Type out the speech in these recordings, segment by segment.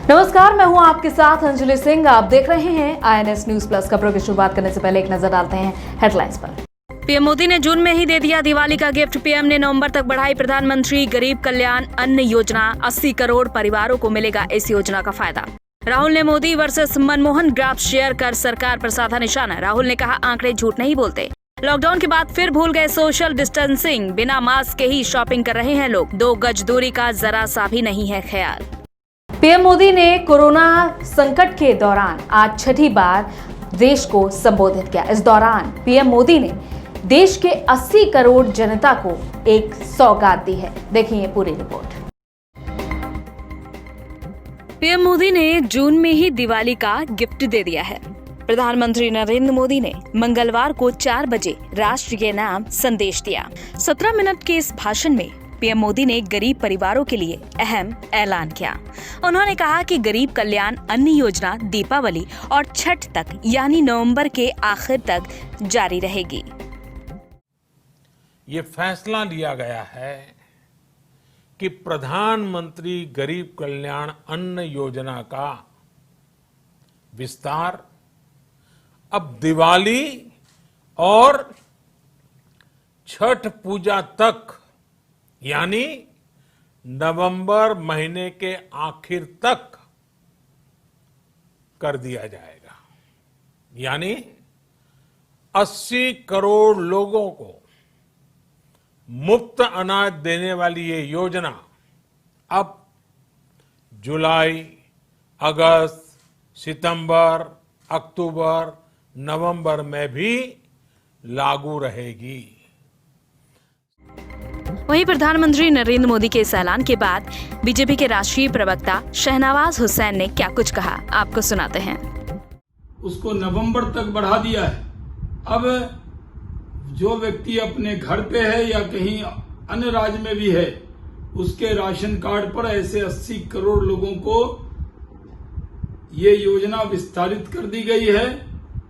नमस्कार, मैं हूं आपके साथ अंजलि सिंह। आप देख रहे हैं INS न्यूज प्लस। खबरों की शुरुआत करने से पहले एक नजर डालते हैं हेडलाइंस पर। पीएम मोदी ने जून में ही दे दिया दिवाली का गिफ्ट। पीएम ने नवंबर तक बढ़ाई प्रधानमंत्री गरीब कल्याण अन्न योजना। 80 करोड़ परिवारों को मिलेगा इस योजना का फायदा। राहुल ने Modi versus Manmohan graph share कर सरकार पर साधा निशाना। राहुल ने कहा, आंकड़े झूठ नहीं बोलते। लॉकडाउन के बाद फिर भूल गए सोशल डिस्टेंसिंग। बिना मास्क के ही शॉपिंग कर रहे हैं लोग। 2 गज दूरी का जरा सा भी नहीं है ख्याल। पीएम मोदी ने कोरोना संकट के दौरान आज छठी बार देश को संबोधित किया। इस दौरान पीएम मोदी ने देश के 80 करोड़ जनता को एक सौगात दी है। देखिए ये पूरी रिपोर्ट। पीएम मोदी ने जून में ही दिवाली का गिफ्ट दे दिया है। प्रधानमंत्री नरेंद्र मोदी ने मंगलवार को 4 बजे राष्ट्र के नाम संदेश दिया। 17 मिनट के इस भाषण में पीएम मोदी ने गरीब परिवारों के लिए अहम ऐलान किया। उन्होंने कहा कि गरीब कल्याण अन्न योजना दीपावली और छठ तक यानी नवंबर के आखिर तक जारी रहेगी। ये फैसला लिया गया है कि प्रधानमंत्री गरीब कल्याण अन्न योजना का विस्तार अब दिवाली और छठ पूजा तक यानी नवंबर महीने के आखिर तक कर दिया जाएगा। यानी 80 करोड़ लोगों को मुफ्त अनाज देने वाली ये योजना अब जुलाई, अगस्त, सितंबर, अक्टूबर, नवंबर में भी लागू रहेगी। वहीं प्रधानमंत्री नरेंद्र मोदी के इस ऐलान के बाद बीजेपी के राष्ट्रीय प्रवक्ता शहनवाज हुसैन ने क्या कुछ कहा, आपको सुनाते हैं। उसको नवंबर तक बढ़ा दिया है। अब जो व्यक्ति अपने घर पे है या कहीं अन्य राज्य में भी है, उसके राशन कार्ड पर ऐसे 80 करोड़ लोगों को ये योजना विस्तारित कर दी गई है।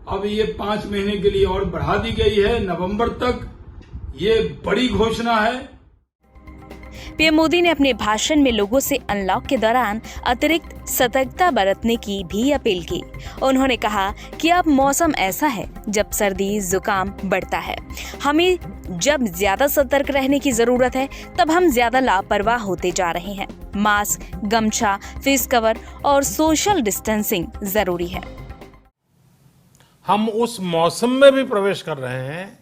अब ये 5 महीने के लिए और बढ़ा दी गई है नवंबर तक। ये बड़ी घोषणा है। पीएम मोदी ने अपने भाषण में लोगों से अनलॉक के दौरान अतिरिक्त सतर्कता बरतने की भी अपील की। उन्होंने कहा कि अब मौसम ऐसा है जब सर्दी जुकाम बढ़ता है। हमें जब ज्यादा सतर्क रहने की जरूरत है तब हम ज्यादा लापरवाह होते जा रहे हैं। मास्क, गमछा, फेस कवर और सोशल डिस्टेंसिंग जरूरी है। हम उस मौसम में भी प्रवेश कर रहे हैं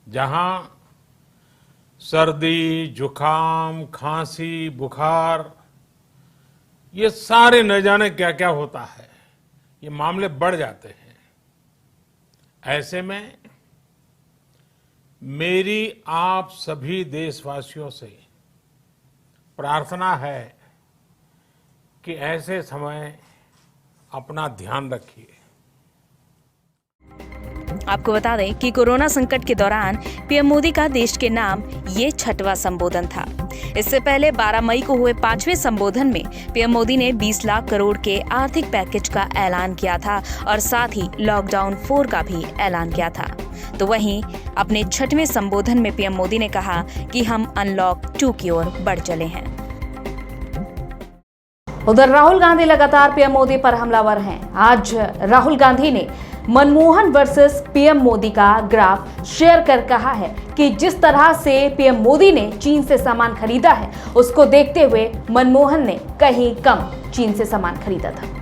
जहां सर्दी, जुकाम, खांसी, बुखार, ये सारे न जाने क्या क्या होता है, ये मामले बढ़ जाते हैं। ऐसे में मेरी आप सभी देशवासियों से प्रार्थना है कि ऐसे समय अपना ध्यान रखिए। आपको बता दें कि कोरोना संकट के दौरान पीएम मोदी का देश के नाम ये 6वां संबोधन था। इससे पहले 12 मई को हुए 5वें संबोधन में पीएम मोदी ने 20 लाख करोड़ के आर्थिक पैकेज का ऐलान किया था और साथ ही लॉकडाउन 4 का भी ऐलान किया था। तो वहीं अपने 6वें संबोधन में पीएम मोदी ने कहा कि हम अनलॉक 2 की ओर बढ़ चले हैं। उधर राहुल गांधी लगातार पीएम मोदी पर हमलावर हैं। आज राहुल गांधी ने मनमोहन वर्सेस पीएम मोदी का ग्राफ शेयर कर कहा है कि जिस तरह से पीएम मोदी ने चीन से सामान खरीदा है, उसको देखते हुए मनमोहन ने कहीं कम चीन से सामान खरीदा था।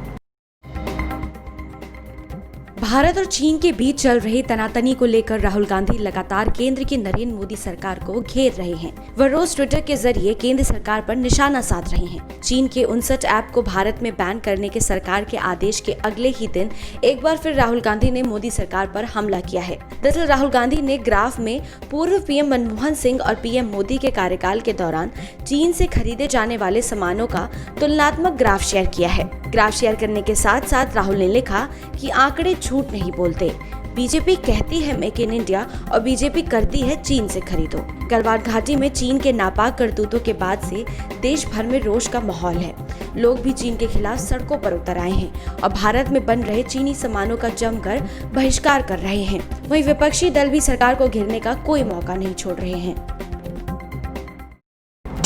भारत और चीन के बीच चल रही तनातनी को लेकर राहुल गांधी लगातार केंद्र की नरेंद्र मोदी सरकार को घेर रहे हैं। वह रोज ट्विटर के जरिए केंद्र सरकार पर निशाना साध रहे हैं। चीन के 59 ऐप को भारत में बैन करने के सरकार के आदेश के अगले ही दिन एक बार फिर राहुल गांधी ने मोदी सरकार पर हमला किया है। दरअसल राहुल गांधी ने ग्राफ में पूर्व पीएम मनमोहन सिंह और पीएम मोदी के कार्यकाल के दौरान चीन से खरीदे जाने वाले सामानों का तुलनात्मक ग्राफ शेयर किया है। ग्राफ शेयर करने के साथ साथ राहुल ने लिखा कि आंकड़े झूठ नहीं बोलते। बीजेपी कहती है मेक इन इंडिया और बीजेपी करती है चीन से खरीदो। गलवान घाटी में चीन के नापाक करतूतों के बाद से देश भर में रोष का माहौल है। लोग भी चीन के खिलाफ सड़कों पर उतर आए हैं और भारत में बन रहे चीनी सामानों का जमकर बहिष्कार कर रहे हैं। वहीं विपक्षी दल भी सरकार को घेरने का कोई मौका नहीं छोड़ रहे हैं।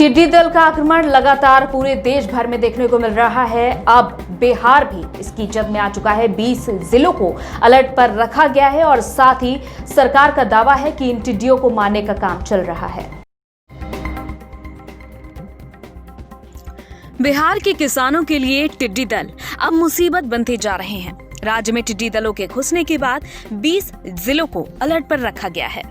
टिड्डी दल का आक्रमण लगातार पूरे देश भर में देखने को मिल रहा है। अब बिहार भी इसकी जद में आ चुका है। 20 जिलों को अलर्ट पर रखा गया है और साथ ही सरकार का दावा है कि इन टिड्डियों को मारने का काम चल रहा है। बिहार के किसानों के लिए टिड्डी दल अब मुसीबत बनते जा रहे हैं। राज्य में टिड्डी दलों के घुसने के बाद 20 जिलों को अलर्ट पर रखा गया है।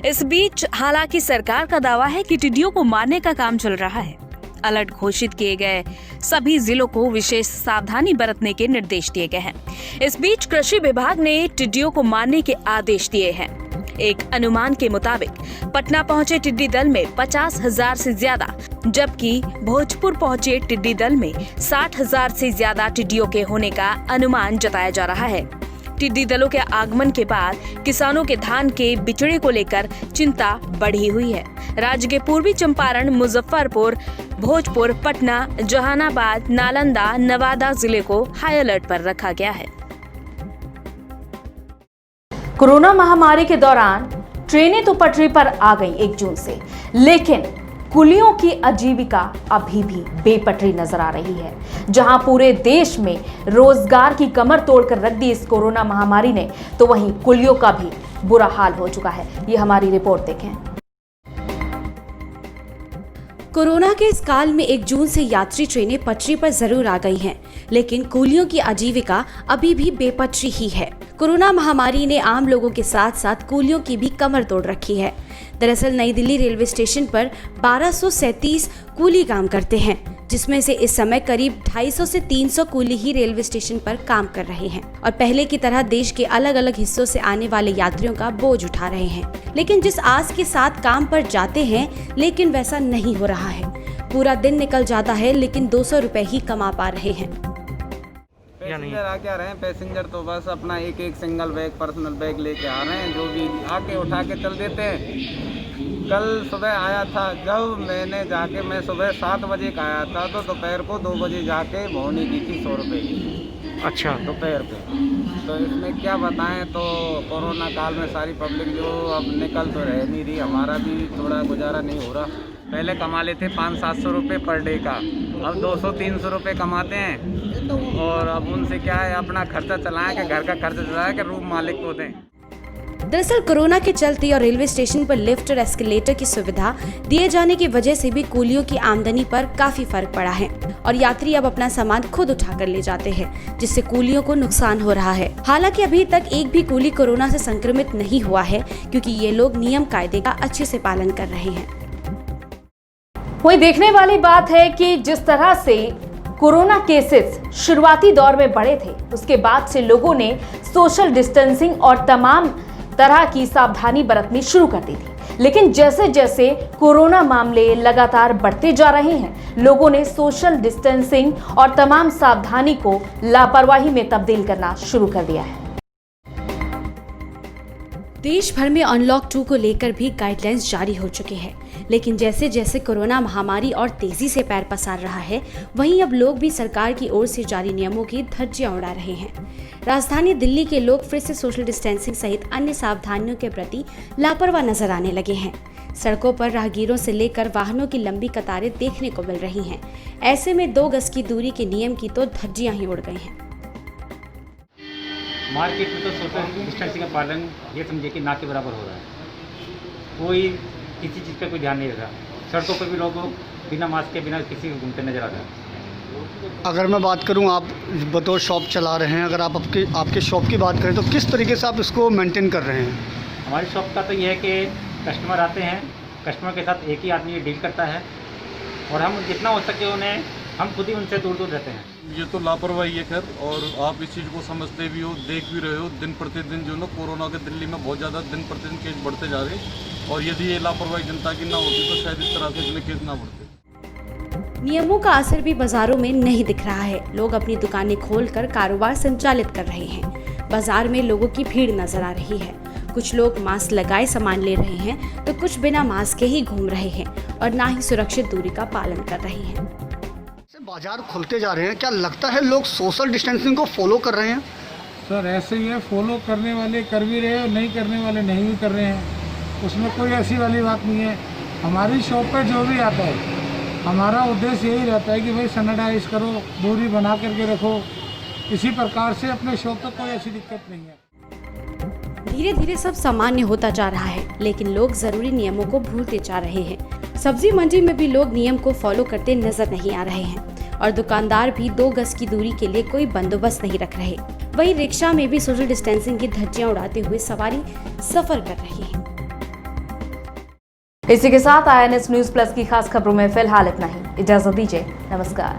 इस बीच हालांकि सरकार का दावा है कि टिड्डियों को मारने का काम चल रहा है। अलर्ट घोषित किए गए सभी जिलों को विशेष सावधानी बरतने के निर्देश दिए गए हैं। इस बीच कृषि विभाग ने टिड्डियों को मारने के आदेश दिए हैं। एक अनुमान के मुताबिक पटना पहुंचे टिड्डी दल में 50,000 से ज्यादा, जबकि भोजपुर पहुंचे टिड्डी दल में 60,000 से ज्यादा टिड्डियों के होने का अनुमान जताया जा रहा है। टिड्डी दलों के आगमन के बाद किसानों के धान के बिचड़े को लेकर चिंता बढ़ी हुई है। राज्य के पूर्वी चंपारण, मुजफ्फरपुर, भोजपुर, पटना, जहानाबाद, नालंदा, नवादा जिले को हाई अलर्ट पर रखा गया है। कोरोना महामारी के दौरान ट्रेनें तो पटरी पर आ गई 1 जून से, लेकिन कुलियों की आजीविका अभी भी बेपटरी नजर आ रही है। जहां पूरे देश में रोजगार की कमर तोड़कर रख दी इस कोरोना महामारी ने, तो वहीं कुलियों का भी बुरा हाल हो चुका है। ये हमारी रिपोर्ट देखें। कोरोना के इस काल में 1 जून से यात्री ट्रेनें पटरी पर जरूर आ गई हैं, लेकिन कुलियों की आजीविका अभी भी बेपटरी ही है। कोरोना महामारी ने आम लोगों के साथ साथ कुलियों की भी कमर तोड़ रखी है। दरअसल नई दिल्ली रेलवे स्टेशन पर 1237 कुली काम करते हैं, जिसमें से इस समय करीब 250 से 300 कुली ही रेलवे स्टेशन पर काम कर रहे हैं और पहले की तरह देश के अलग अलग हिस्सों से आने वाले यात्रियों का बोझ उठा रहे हैं। लेकिन जिस आस के साथ काम पर जाते हैं, लेकिन वैसा नहीं हो रहा है। पूरा दिन निकल जाता है, लेकिन 200 रुपए ही कमा पा रहे हैं। पैसेंजर आ क्या रहे हैं, पैसेंजर तो बस अपना एक सिंगल बैग, पर्सनल बैग लेके आ रहे हैं, जो भी आके उठा के चल देते हैं। कल सुबह आया था, जब मैं सुबह 7 बजे का आया था, तो दोपहर को 2 बजे जाके भौनी की थी 100 रुपये की। अच्छा, दोपहर पे। तो इसमें क्या बताएं, तो कोरोना काल में सारी पब्लिक जो अब निकल तो रह नहीं रही, हमारा भी थोड़ा गुजारा नहीं हो रहा। पहले कमा लेते 500-700 रुपये पर डे का, अब 200-300 रुपये कमाते हैं और अब उनसे क्या है, अपना खर्चा चलाएं कि घर का खर्चा चलाएं कि रूम मालिक को दें। दरअसल कोरोना के चलते और रेलवे स्टेशन पर लिफ्ट और एस्केलेटर की सुविधा दिए जाने की वजह से भी कुलियों की आमदनी पर काफी फर्क पड़ा है और यात्री अब अपना सामान खुद उठा कर ले जाते हैं, जिससे कुलियों को नुकसान हो रहा है। हालांकि अभी तक एक भी कुली कोरोना से संक्रमित नहीं हुआ है, क्योंकि ये लोग नियम कायदे का अच्छे से पालन कर रहे हैं। वही देखने वाली बात है कि जिस तरह से कोरोना केसेस शुरुआती दौर में बढ़े थे, उसके बाद से लोगों ने सोशल डिस्टेंसिंग और तमाम तरह की सावधानी बरतनी शुरू कर दी थी। लेकिन जैसे जैसे कोरोना मामले लगातार बढ़ते जा रहे हैं, लोगों ने सोशल डिस्टेंसिंग और तमाम सावधानी को लापरवाही में तब्दील करना शुरू कर दिया है। देश भर में अनलॉक 2 को लेकर भी गाइडलाइंस जारी हो चुके हैं, लेकिन जैसे जैसे कोरोना महामारी और तेजी से पैर पसार रहा है, वहीं अब लोग भी सरकार की ओर से जारी नियमों की धज्जियां उड़ा रहे हैं। राजधानी दिल्ली के लोग फिर से सोशल डिस्टेंसिंग सहित अन्य सावधानियों के प्रति लापरवाह नजर आने लगे हैं। सड़कों पर राहगीरों से लेकर वाहनों की लंबी कतारें देखने को मिल रही हैं। ऐसे में 2 गज की दूरी के नियम की तो धज्जियां ही उड़ गई हैं। मार्केट में तो सोशल डिस्टेंसिंग का पालन ये समझे कि ना के बराबर हो रहा है। कोई किसी चीज़ पे कोई ध्यान नहीं रखा। सड़कों पर भी लोग बिना मास्क के, बिना किसी को घूमते नजर आ रहे हैं। अगर मैं बात करूं, आप बतौर शॉप चला रहे हैं, अगर आप आपके शॉप की बात करें तो किस तरीके से आप इसको मेंटेन कर रहे हैं? हमारी शॉप का तो ये है कि कस्टमर आते हैं, कस्टमर के साथ एक ही आदमी डील करता है और हम जितना हो सके उन्हें हम खुद ही उनसे दूर दूर रहते हैं। ये तो लापरवाही है खैर, और आप इस चीज़ को समझते भी हो, देख भी रहे हो, दिन प्रतिदिन जो ना कोरोना के दिल्ली में बहुत ज़्यादा दिन प्रतिदिन केस बढ़ते जा रहे हैं, और यदि ये लापरवाही जनता की ना होती तो शायद इस तरह से इतने केस ना बढ़ते। नियमों का असर भी बाजारों में नहीं दिख रहा है। लोग अपनी दुकानें खोलकर कारोबार संचालित कर रहे हैं। बाजार में लोगों की भीड़ नजर आ रही है। कुछ लोग मास्क लगाए सामान ले रहे हैं, तो कुछ बिना मास्क के ही घूम रहे हैं और ना ही सुरक्षित दूरी का पालन कर रहे हैं। बाजार खुलते जा रहे हैं, क्या लगता है लोग सोशल डिस्टेंसिंग को फॉलो कर रहे हैं? सर ऐसे ही है, फॉलो करने वाले कर भी रहे हैं, नहीं करने वाले नहीं भी कर रहे हैं। उसमें कोई ऐसी वाली बात नहीं है। हमारी शॉप पे जो भी आता है, हमारा उद्देश्य यही रहता है कि भाई सैनिटाइज करो, दूरी बना करके रखो। इसी प्रकार से अपने शॉप पे कोई ऐसी दिक्कत नहीं है। धीरे धीरे सब सामान्य होता जा रहा है, लेकिन लोग जरूरी नियमों को भूलते जा रहे हैं। सब्जी मंडी में भी लोग नियम को फॉलो करते नजर नहीं आ रहे हैं और दुकानदार भी 2 गज की दूरी के लिए कोई बंदोबस्त नहीं रख रहे। वहीं रिक्शा में भी सोशल डिस्टेंसिंग की धज्जियां उड़ाते हुए सवारी सफर कर रही है। इसी के साथ INS न्यूज प्लस की खास खबरों में फिलहाल इतना ही। इजाजत दीजिए, नमस्कार।